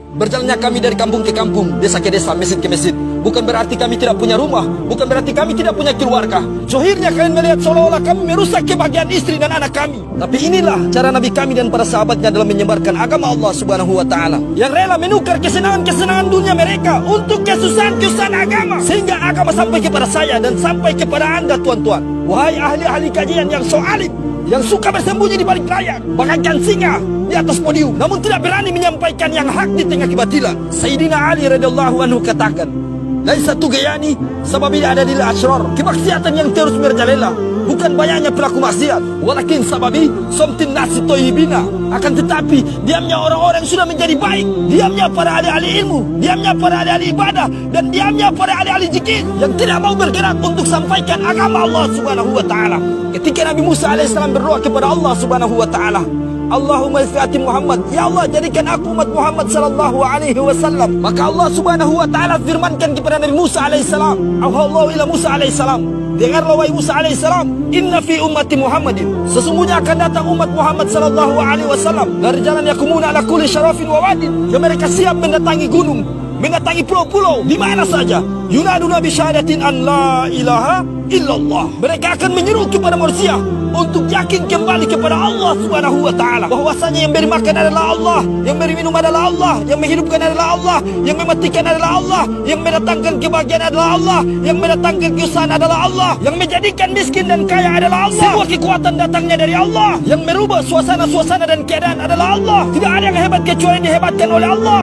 Berjalannya kami dari kampung ke kampung, desa ke desa, masjid ke masjid, bukan berarti kami tidak punya rumah, bukan berarti kami tidak punya keluarga. Zohirnya kalian melihat seolah-olah kami merusak kebahagiaan istri dan anak kami. Tapi inilah cara Nabi kami dan para sahabatnya dalam menyebarkan agama Allah Subhanahu wa Ta'ala, yang rela menukar kesenangan-kesenangan dunia mereka untuk kesusahan-kesusahan agama, sehingga agama sampai kepada saya dan sampai kepada anda, tuan-tuan. Wahai ahli-ahli kajian yang so alim, yang suka bersembunyi di balik layar, bagaikan singa di atas podium, namun tidak berani menyampaikan yang hak di tengah kebatilan. Sayyidina Ali radhiyallahu anhu katakan, "Laisa tughyani sababi adadil asrar." Kemaksiatan yang terus merajalela bukan banyaknya pelaku maksiat, walakin sababi somtin nasi toyibina. Akan tetapi diamnya orang-orang yang sudah menjadi baik, diamnya para ahli-ahli ilmu, diamnya para ahli-ahli ibadah, dan diamnya para ahli-ahli zikir yang tidak mau bergerak untuk sampaikan agama Allah Subhanahu wa Ta'ala. Ketika Nabi Musa alaihissalam berdoa kepada Allah Subhanahu wa Ta'ala, Allahumma ifi'ati Muhammad, ya Allah jadikan aku umat Muhammad sallallahu alaihi wasallam. Maka Allah Subhanahu wa Ta'ala firmankan kepada Nabi Musa alaihissalam, Allahu ila Musa alaihissalam, dengarlah wahai Musa alaihissalam, inna fi ummati Muhammadin, sesungguhnya akan datang umat Muhammad sallallahu alaihi wasallam dari jalan yakumuna ala kulli syarafin wa wadin, yang mereka siap mendatangi gunung, mendatangi pulau-pulau di mana saja. Yunaduna bi syahadatin an la ilaha illallah. Mereka akan menyeru kepada manusia untuk yakin kembali kepada Allah Subhanahu wa Ta'ala, bahwasanya yang beri makan adalah Allah, yang beri minum adalah Allah, yang menghidupkan adalah Allah, yang mematikan adalah Allah, yang mendatangkan kebahagiaan adalah Allah, yang mendatangkan kesusahan adalah Allah, yang menjadikan miskin dan kaya adalah Allah. Semua kekuatan datangnya dari Allah, yang merubah suasana-suasana dan keadaan adalah Allah. Tidak ada yang hebat kecuali dihebatkan oleh Allah.